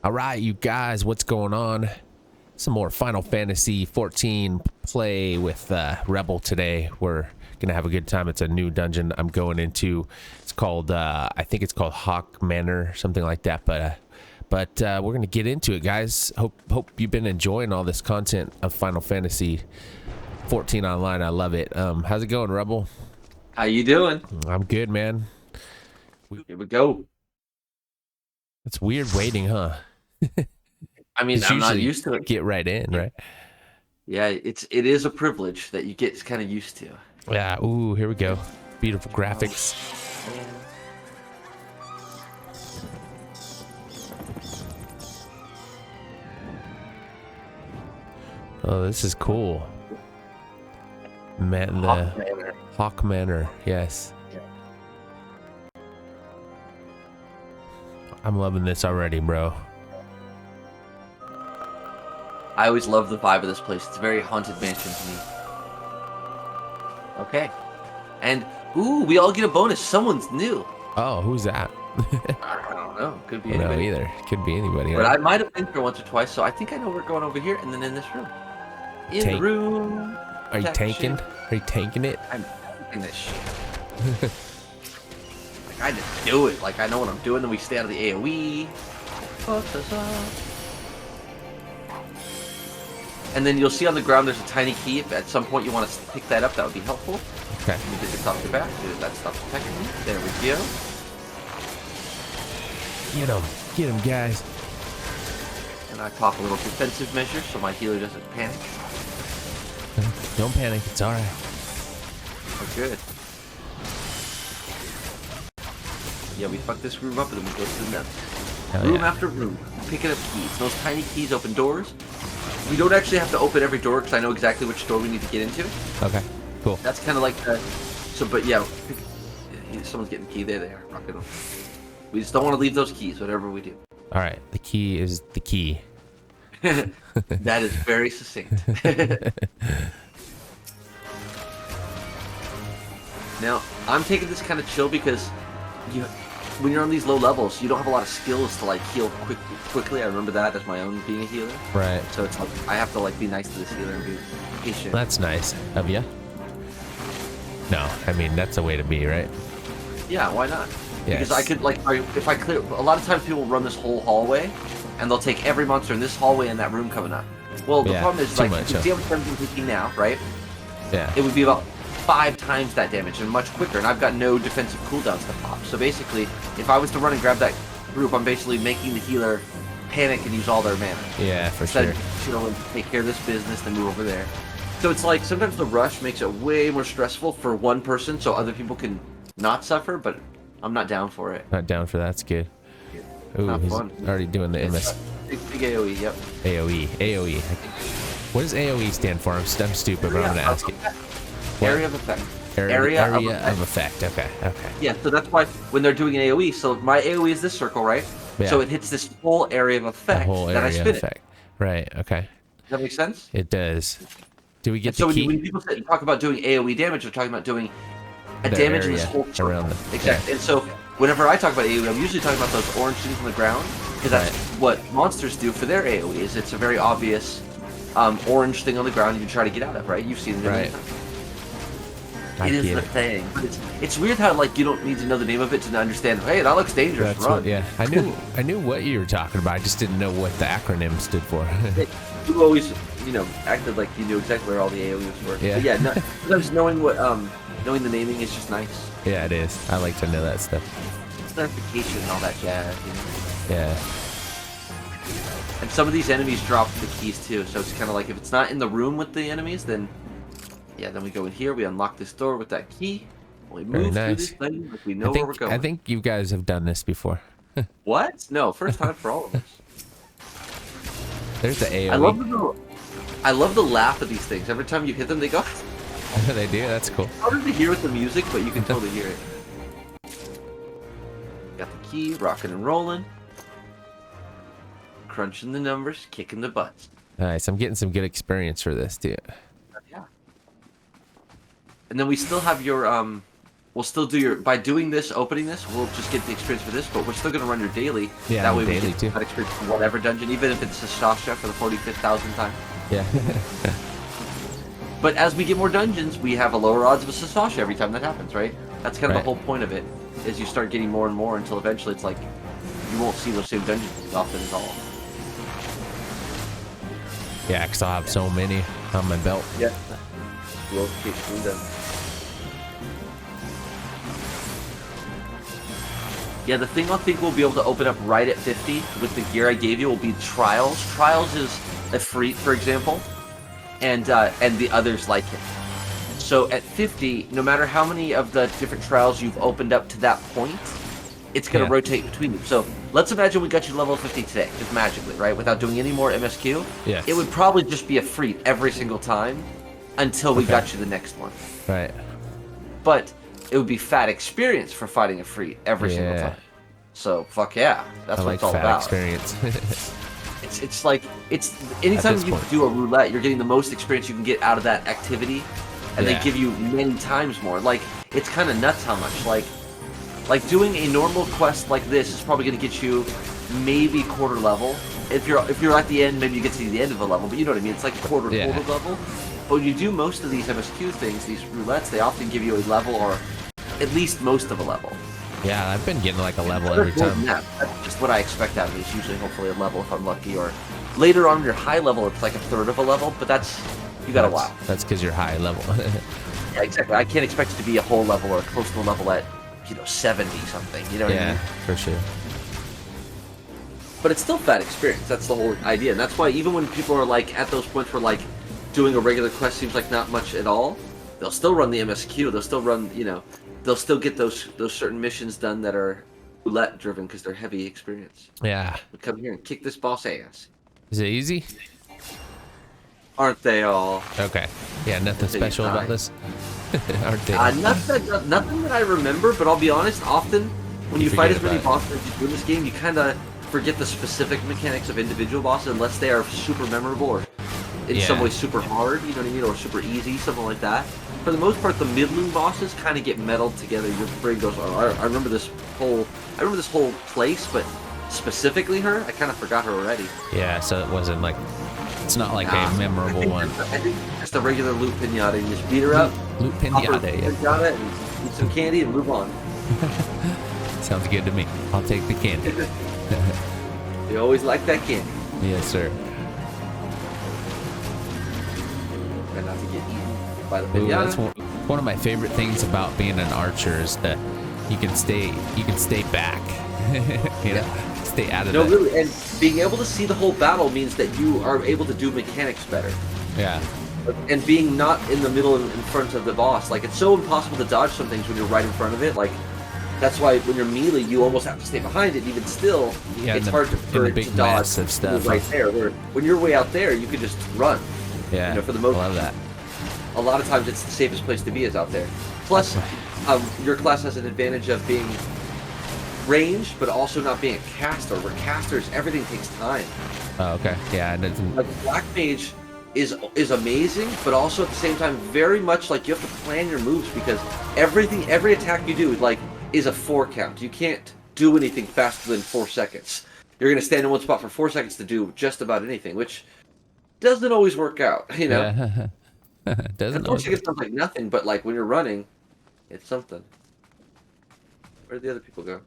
All right, you guys, what's going on? Some more Final Fantasy XIV play with Rebel today. We're gonna have a good time. It's a new dungeon I'm going into. It's called I think it's called Haukke Manor, something like that. But we're gonna get into it, guys. Hope you've been enjoying all this content of Final Fantasy XIV Online. I love it. How's it going, Rebel? How you doing? I'm good, man. Here we go. It's weird waiting, huh? I mean, I'm not used to it. Get right in, right? Yeah, it is a privilege that you get kind of used to. Yeah. Ooh, here we go. Beautiful graphics. Oh, this is cool. Man, Haukke Manor. Haukke Manor, yes. Yeah. I'm loving this already, bro. I always love the vibe of this place. It's a very haunted mansion to me. Okay. And, ooh, we all get a bonus. Someone's new. Oh, who's that? I don't know. Could be I don't know anybody. either. Could be anybody. But Huh? I might have been here once or twice, so I think I know we're going over here and then in this room. In the room. Are you tanking? Are you tanking it? I'm tanking this shit. Like, I just do it. Like, I know what I'm doing. Then we stay out of the AoE. Fucks us up. And then you'll see on the ground there's a tiny key. If at some point you want to pick that up, that would be helpful. Okay. Let me get this off your back. That stops attacking me. There we go. Get him, guys. And I pop a little defensive measure so my healer doesn't panic. Don't panic. It's all right. Oh, good. Yeah, we fuck this room up and then we go to the next. Room after room, picking up keys. Those tiny keys open doors. We don't actually have to open every door because I know exactly which door we need to get into. Okay, cool. That's kind of like the... So, but yeah, someone's getting the key. There they are. Rocking them. We just don't want to leave those keys, whatever we do. All right, the key is the key. That is very succinct. Now, I'm taking this kind of chill because when you're on these low levels, you don't have a lot of skills to like heal quickly. I remember that as my own being a healer. Right. So it's like I have to like be nice to this healer and be patient. That's nice of you. No, I mean that's a way to be, right? Yeah, why not? Yes. Because I could like if I clear. A lot of times people run this whole hallway, and they'll take every monster in this hallway and that room coming up. Well, the problem is like you can see how much damage I'm taking now, right? Yeah. It would be about 5 times that damage and much quicker, and I've got no defensive cooldowns to pop. So basically, if I was to run and grab that group, I'm basically making the healer panic and use all their mana. Yeah, for sure. Instead of take care of this business, then move over there. So it's like sometimes the rush makes it way more stressful for one person, so other people can not suffer. But I'm not down for it. Not down for that's good. Ooh, Not he's fun. already doing the MS. Big AoE, yep. AoE. What does AoE stand for? I'm stupid, but I'm gonna ask it. Area of effect. Area of effect. Okay. Yeah, so that's why when they're doing an AoE, so my AoE is this circle, right? Yeah. So it hits this whole area of effect that I spin it. Right, okay. Does that make sense? It does. Do we get so the key? when people talk about doing AoE damage, they're talking about doing a damage in this whole circle. Around the, exactly. And so whenever I talk about AoE, I'm usually talking about those orange things on the ground, because that's what monsters do for their AoE. Is it's a very obvious orange thing on the ground you can try to get out of, right? You've seen it many times. It is the thing. But it's weird how like you don't need to know the name of it to understand. Hey, that looks dangerous. That's Run. What, I knew what you were talking about. I just didn't know what the acronym stood for. You always, acted like you knew exactly where all the AoEs were. Yeah. But yeah. Sometimes knowing knowing the naming is just nice. Yeah, it is. I like to know that stuff. Clarification and all that jazz. Yeah. And some of these enemies drop the keys too, so it's kind of like if it's not in the room with the enemies, then. Yeah, then we go in here, we unlock this door with that key, we move through this thing like we know where we're going. I think you guys have done this before. What? No, first time for all of us. There's the AoE. I love the laugh of these things. Every time you hit them, they go... They do? That's cool. It's harder to hear with the music, but you can totally hear it. Got the key, rocking and rolling. Crunching the numbers, kicking the butts. Nice, I'm getting some good experience for this, too. Yeah. And then we still have your we'll still do your, by doing this, opening this, we'll just get the experience for this, but we're still going to run your daily. Yeah, that way we daily get too. that experience for whatever dungeon, even if it's a Sasha for the 45,000th time. Yeah. But as we get more dungeons, we have a lower odds of a Sasha every time that happens, right? That's kind of the whole point of it, is you start getting more and more until eventually it's like, you won't see those same dungeons as often at all. Yeah, because I'll have so many on my belt. Yeah. We'll keep doing them. Yeah, the thing I think we'll be able to open up right at 50 with the gear I gave you will be Trials. Trials is a free, for example, and the others like it. So at 50, no matter how many of the different Trials you've opened up to that point, it's going to rotate between them. So let's imagine we got you level 50 today, just magically, right? Without doing any more MSQ. Yes. It would probably just be a free every single time until we got you the next one. Right. But it would be fat experience for fighting a free every single time. So fuck yeah, that's what it's all about. Experience. It's like anytime you do a roulette, you're getting the most experience you can get out of that activity, and they give you many times more. Like it's kind of nuts how much like doing a normal quest like this is probably going to get you maybe quarter level. If you're at the end, maybe you get to the end of a level, but you know what I mean. It's like quarter level. But when you do most of these MSQ things, these roulettes, they often give you a level or at least most of a level. Yeah, I've been getting like a level every time. That's just what I expect out of it. It's usually hopefully a level if I'm lucky, or later on your high level it's like a third of a level, but that's you got a while. That's because you're high level. Yeah, exactly. I can't expect it to be a whole level or close to a level at 70 something. You know what I mean? For sure. But it's still fat experience. That's the whole idea, and that's why even when people are like at those points where like doing a regular quest seems like not much at all, they'll still run the MSQ. They'll still run, they'll still get those certain missions done that are roulette driven because they're heavy experience. Yeah. We'll come here and kick this boss ass. Is it easy? Aren't they all? Okay. Yeah, nothing special about this. Aren't they? Nothing that I remember, but I'll be honest, often when you fight as many bosses as you do in this game, you kind of forget the specific mechanics of individual bosses unless they are super memorable or in some way super hard, you know what I mean, or super easy, something like that. For the most part, the middling bosses kind of get melded together. Your brain goes, oh, I remember this whole place, but specifically her, I kind of forgot her already. Yeah, so it wasn't like, it's not like a memorable one. I think just a regular loot pinata. You just beat her up, loot pinata, and eat some candy and move on. Sounds good to me. I'll take the candy. You always like that candy. Yes, sir. Try not to get eaten by the pinata. Ooh, that's one of my favorite things about being an archer is that you can stay back. you know, stay out of it. No, really, and being able to see the whole battle means that you are able to do mechanics better. Yeah. And being not in the middle and in front of the boss, like it's so impossible to dodge some things when you're right in front of it. Like that's why when you're melee, you almost have to stay behind it. Even still, it's hard for it to dodge stuff right there. Where when you're way out there, you can just run. Yeah, for the most. I love that. A lot of times, it's the safest place to be is out there. Plus, your class has an advantage of being ranged, but also not being a caster. Where casters, everything takes time. Oh, okay. Yeah, it doesn't. Like Black Mage is amazing, but also at the same time very much like you have to plan your moves because every attack you do is a 4 count. You can't do anything faster than 4 seconds. You're gonna stand in one spot for 4 seconds to do just about anything, which doesn't always work out. Yeah. Doesn't. Unfortunately, it sounds like nothing, but like when you're running, it's something. Where did the other people go?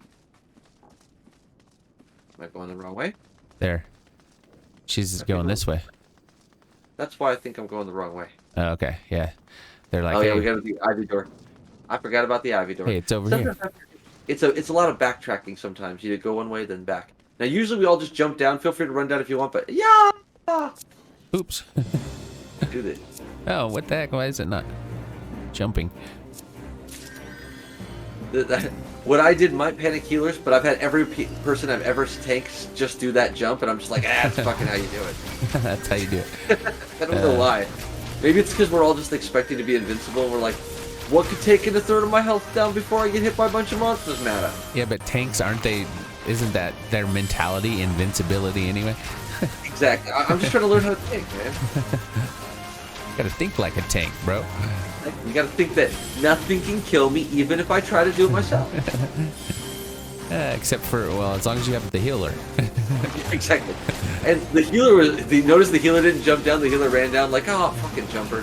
Am I going the wrong way? There. She's going this way. That's why I think I'm going the wrong way. Oh, okay. Yeah. They're like, oh yeah, hey, we got the ivy door. I forgot about the ivy door. Hey, it's over here. It's a lot of backtracking sometimes. You go one way then back. Now usually we all just jump down. Feel free to run down if you want, but yeah. Oops. Do this. Oh, what the heck? Why is it not jumping? What I did might panic healers, but I've had every person I've ever tanked just do that jump, and I'm just like, that's fucking how you do it. That's how you do it. I don't know why. Maybe it's because we're all just expecting to be invincible, and we're like, what could take a third of my health down before I get hit by a bunch of monsters, Matta? Yeah, but tanks, aren't they? Isn't that their mentality, invincibility anyway? Exactly. I'm just trying to learn how to tank, man. Gotta think like a tank, bro. You gotta think that nothing can kill me, even if I try to do it myself. Except for, well, as long as you have the healer. Exactly. And the healer was, you notice the healer didn't jump down, the healer ran down like, oh, fucking jumper.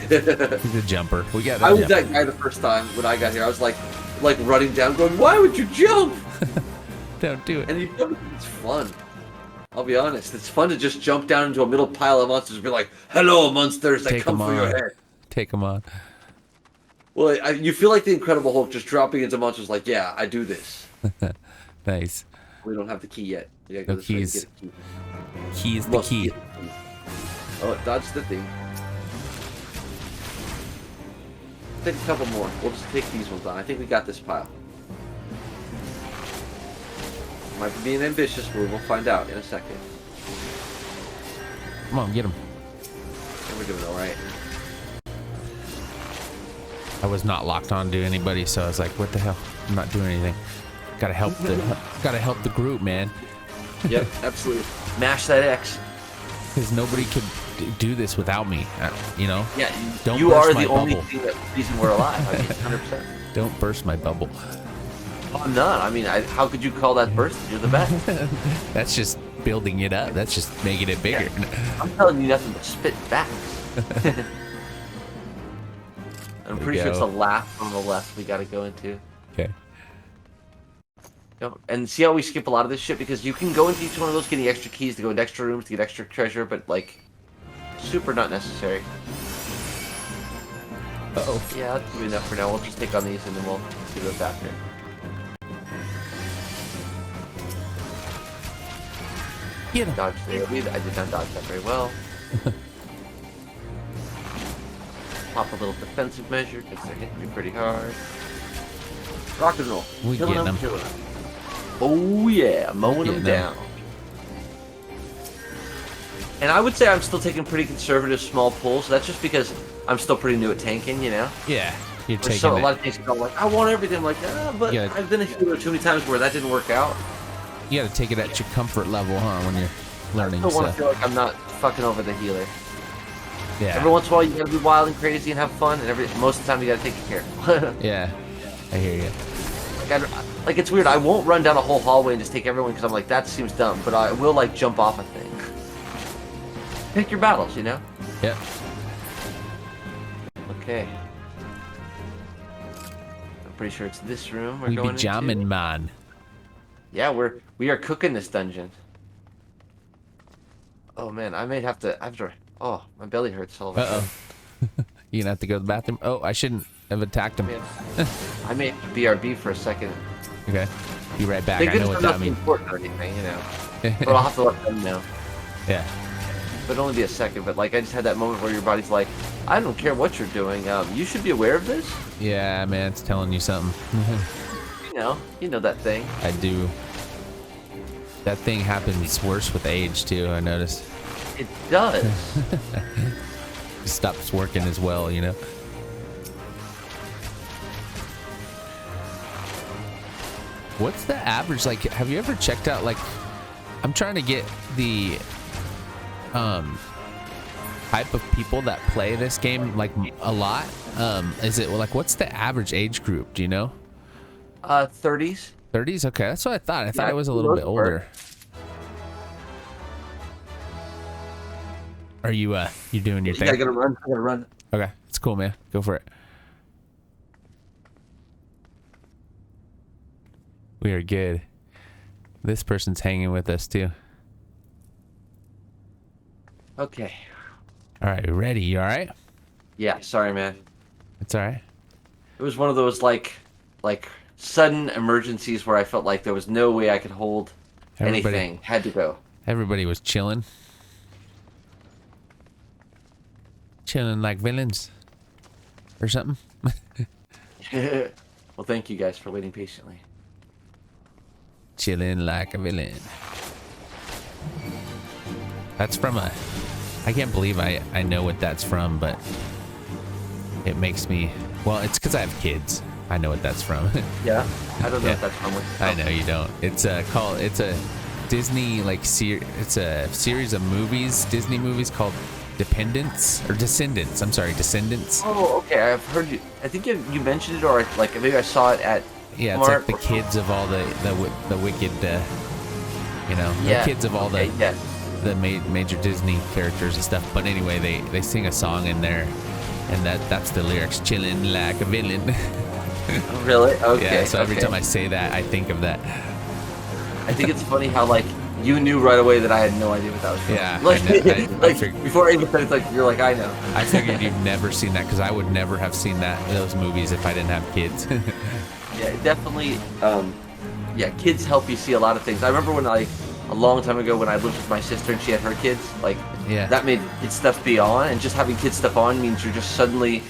The jumper. We got I was that guy the first time when I got here. I was like running down going, why would you jump? Don't do it. And it's fun. I'll be honest. It's fun to just jump down into a middle pile of monsters and be like, hello, monsters, I come for your head. Take them on. Well, you feel like the Incredible Hulk just dropping into monsters like, yeah, I do this. Nice. We don't have the key yet. No keys. Key is the key. Oh, it dodged the thing. Take a couple more. We'll just take these ones on. I think we got this pile. Might be being ambitious, but we'll find out in a second. Come on, get him. And we're doing all right. I was not locked on to anybody, so I was like, what the hell? I'm not doing anything. Gotta help the group, man. Yep, absolutely. Mash that X. Because nobody could do this without me, you know? Yeah, don't you burst are my the only bubble. reason we're alive. I mean, 100%. Don't burst my bubble. Oh, I'm not. I mean, how could you call that burst? You're the best. That's just building it up. That's just making it bigger. Yeah. I'm telling you nothing but spit facts. I'm pretty sure it's the last on the left we gotta go into. Okay. And see how we skip a lot of this shit? Because you can go into each one of those getting extra keys to go into extra rooms to get extra treasure, but like, super not necessary. Uh-oh. Yeah, that's good enough for now. We'll just take on these and then we'll do those after. Get him. Dodge there. I did not dodge that very well. Pop a little defensive measure because they're hitting me pretty hard. Rock and roll. We getting them. Oh yeah, mowing them down. And I would say I'm still taking pretty conservative small pulls. So that's just because I'm still pretty new at tanking, you know? Yeah, you're taking so a lot of things go like, I want everything. I'm like, but I've been a healer too many times where that didn't work out. You gotta take it at your comfort level, huh, when you're learning. I still want to feel like I'm not fucking over the healer. Yeah. Every once in a while you gotta be wild and crazy and have fun, and most of the time you gotta take care. Yeah, I hear you. Like it's weird. I won't run down a whole hallway and just take everyone because I'm like, that seems dumb. But I will like jump off a thing. Pick your battles, you know. Yep. Okay. I'm pretty sure it's this room we're we going be jamming, into. man. Yeah, we are cooking this dungeon. Oh man, I may have to. Oh, my belly hurts all of a sudden. You gonna have to go to the bathroom? Oh, I shouldn't have attacked him. I may have to BRB for a second. Okay. Be right back. I know what that means. Important or anything, you know. But I'll have to let them know. Yeah. But it'll only be a second. But like, I just had that moment where your body's like, I don't care what you're doing. You should be aware of this. Yeah, man, it's telling you something. You know that thing. I do. That thing happens worse with age too. I noticed. It does. It stops working as well, you know. What's the average? Like, have you ever checked out? Like, I'm trying to get the type of people that play this game like a lot. Is it like what's the average age group? Do you know? 30s. 30s. Okay, that's what I thought. I thought it was a little bit older. Are you you doing your thing? Yeah, I gotta run. Okay, it's cool, man. Go for it. We are good. This person's hanging with us too. Okay. All right, ready? You all right? Yeah, sorry, man. It's all right. It was one of those like sudden emergencies where I felt like there was no way I could hold anything. Had to go. Everybody was chilling. Chilling like villains. Or something. Well, thank you guys for waiting patiently. Chilling like a villain. That's from a... I can't believe I know what that's from, but it makes me... Well, it's because I have kids. I know what that's from. Yeah? I don't know what that's from. I know you don't. It's it's a Disney, like, it's a series of movies, Disney movies called Dependents or Descendants. I'm sorry, Descendants. Oh, okay. I've heard you. I think you mentioned it, or like maybe I saw it at. Yeah, it's like the kids of all the wicked, the kids of all the major Disney characters and stuff. But anyway, they sing a song in there, and that's the lyrics: "Chillin' like a villain." Oh, really? Okay. Yeah. So every time I say that, I think of that. I think it's funny how like you knew right away that I had no idea what that was from. Yeah. Like, before I even said it, like you're like, I know. I figured you've never seen that, because I would never have seen those movies if I didn't have kids. Yeah, definitely. Kids help you see a lot of things. I remember when a long time ago when I lived with my sister and she had her kids, that made kids stuff be on, and just having kids stuff on means you're just suddenly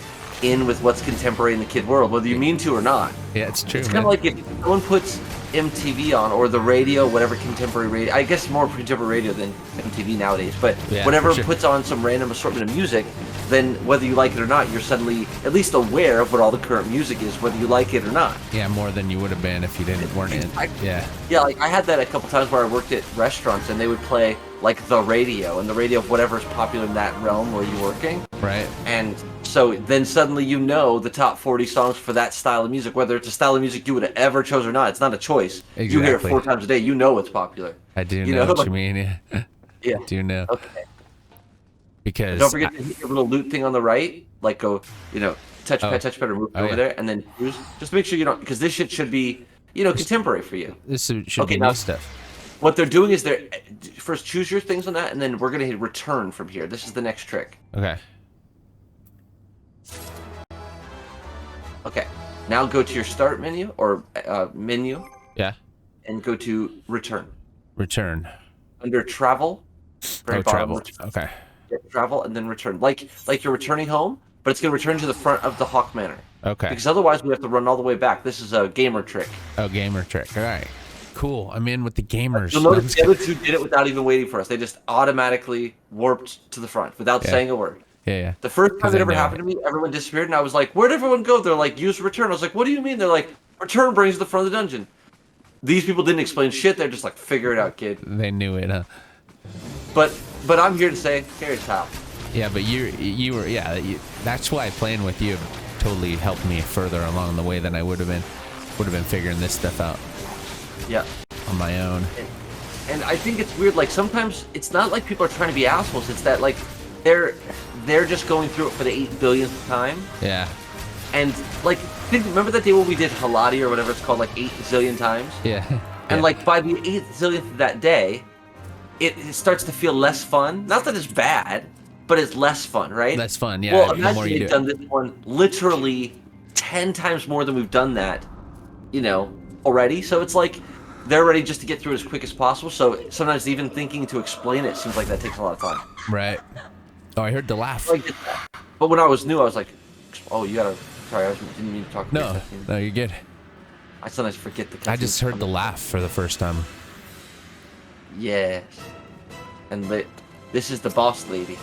in with what's contemporary in the kid world, whether you mean to or not. Yeah, it's true. It's kind of like if someone puts MTV on, or the radio, whatever contemporary radio, I guess more contemporary radio than MTV nowadays, but whatever puts on some random assortment of music, then whether you like it or not, you're suddenly at least aware of what all the current music is, whether you like it or not. Yeah, more than you would have been if you weren't in. Yeah, like I had that a couple times where I worked at restaurants and they would play like the radio, and the radio of whatever's popular in that realm where you're working. Right. And so then suddenly you know the top 40 songs for that style of music, whether it's a style of music you would have ever chose or not. It's not a choice. Exactly. You hear it 4 times a day. You know it's popular. I do know what you mean. Yeah. Yeah. I do know. Okay. Because don't forget to hit your little loot thing on the right. Like go, touchpad, or move over there, and then choose. Just make sure you don't, because this shit should be, contemporary for you. This should be new stuff. What they're doing is they're first choose your things on that, and then we're gonna hit return from here. This is the next trick. Okay. Okay. Now go to your start menu or menu. Yeah. And go to return. Return. Under travel. Travel. Return. Okay. Yeah, travel and then return. Like you're returning home, but it's gonna return to the front of the Haukke Manor. Okay. Because otherwise we have to run all the way back. This is a gamer trick. Oh, gamer trick. All right. Cool. I'm in with the gamers. You'll notice the other two did it without even waiting for us. They just automatically warped to the front without saying a word. Yeah. The first time it ever happened to me, everyone disappeared, and I was like, "Where'd everyone go?" They're like, "Use return." I was like, "What do you mean?" They're like, "Return brings to the front of the dungeon." These people didn't explain shit. They're just like, "Figure it out, kid." They knew it, huh? But I'm here to say, here's how. Yeah, but you were that's why playing with you totally helped me further along the way than I would have been figuring this stuff out. Yeah. On my own. And I think it's weird. Like sometimes it's not like people are trying to be assholes. It's that like they're just going through it for the 8 billionth time. Yeah. And like, remember that day when we did Halati or whatever it's called, like 8 zillion times? Yeah. And like by the 8th zillionth of that day, it starts to feel less fun. Not that it's bad, but it's less fun, right? Less fun, yeah. Well, imagine they've done this one literally 10 times more than we've done that, already. So it's like they're ready just to get through it as quick as possible. So sometimes even thinking to explain it seems like that takes a lot of time. Right. Oh, I heard the laugh. But when I was new, I was like, "Oh, you gotta." Sorry, I didn't mean to talk. No, you're good. I sometimes forget the. I just heard the laugh for the first time. Yes. And this is the boss lady.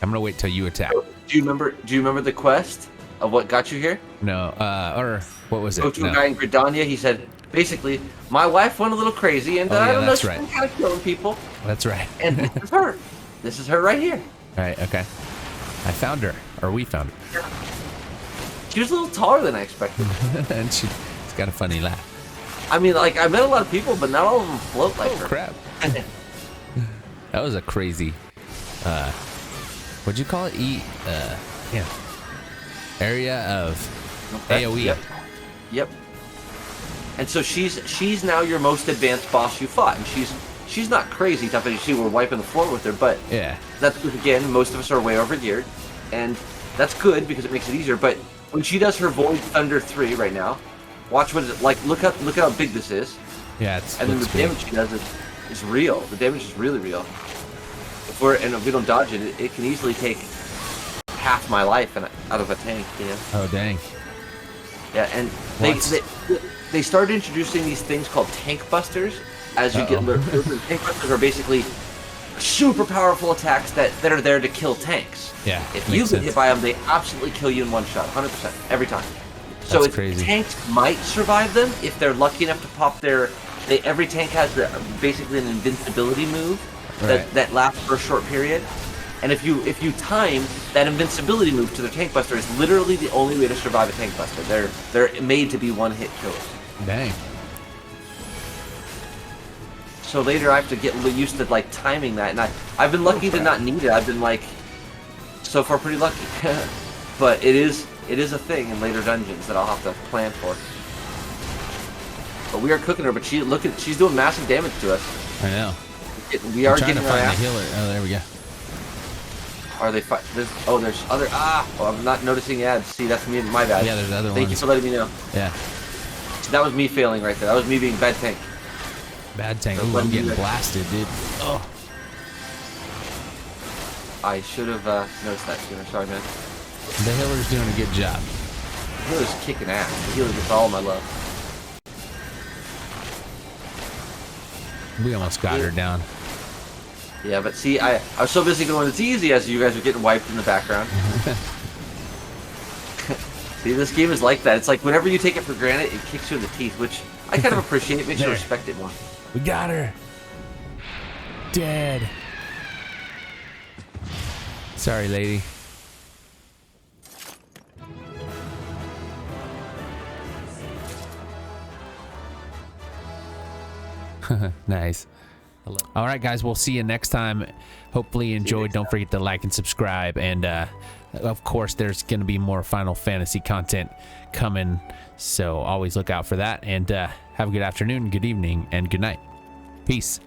I'm gonna wait till you attack. Do you remember the quest of what got you here? No. Or what was it? Go to a guy in Gridania. He said, basically, my wife went a little crazy, and I don't know, she's been kind of killing people. That's right. And this is her. This is her right here. All right. Okay. I found her, or we found her. Yeah. She was a little taller than I expected. And she's got a funny laugh. I mean, like, I met a lot of people, but not all of them float like her. Crap. That was a crazy, what'd you call it? Area of AoE. Yep. And so she's now your most advanced boss you fought, and she's not crazy tough. As you see, we're wiping the floor with her, but that's because, again, most of us are way overgeared, and that's good because it makes it easier. But when she does her Void Thunder 3 right now, watch what it like. Look how big this is. Yeah, and then the damage she does is real. The damage is really real. If we don't dodge it, it can easily take half my life out of a tank. Oh dang. Yeah, and they started introducing these things called tank busters as you get. Tank busters are basically super powerful attacks that are there to kill tanks. Yeah. If you get hit by them, they absolutely kill you in one shot, 100% every time. So crazy. Tanks might survive them if they're lucky enough to pop every tank has basically an invincibility move that lasts for a short period. And if you time that invincibility move to their tank buster, is literally the only way to survive a tank buster. They're made to be one-hit killers. Dang. So later I have to get used to like timing that, and I've been lucky to not need it. I've been like so far pretty lucky. But it is a thing in later dungeons that I'll have to plan for. But we are cooking her, but she's doing massive damage to us. I know. We are getting to find our the healer. Oh, there we go. Are they fight? There's other. Oh, I'm not noticing ads. See, that's me. My bad. Yeah, there's other ones. Thank you for letting me know. Yeah. That was me failing right there. That was me being bad tank. Bad tank. So Ooh, I'm getting blasted, dude. Oh. I should have noticed that sooner. Sorry, man. The healer's doing a good job. The healer's kicking ass. The healer gets all my love. We almost got her down. Yeah, but see, I was so busy going, it's easy, as you guys are getting wiped in the background. See, this game is like that. It's like whenever you take it for granted, it kicks you in the teeth, which I kind of appreciate. It makes you respect it more. We got her. Dead. Sorry, lady. Nice. All right, guys, we'll see you next time. Hopefully you enjoyed. Don't forget to like and subscribe, and of course there's gonna be more Final Fantasy content coming, so always look out for that. And have a good afternoon, good evening, and good night. Peace.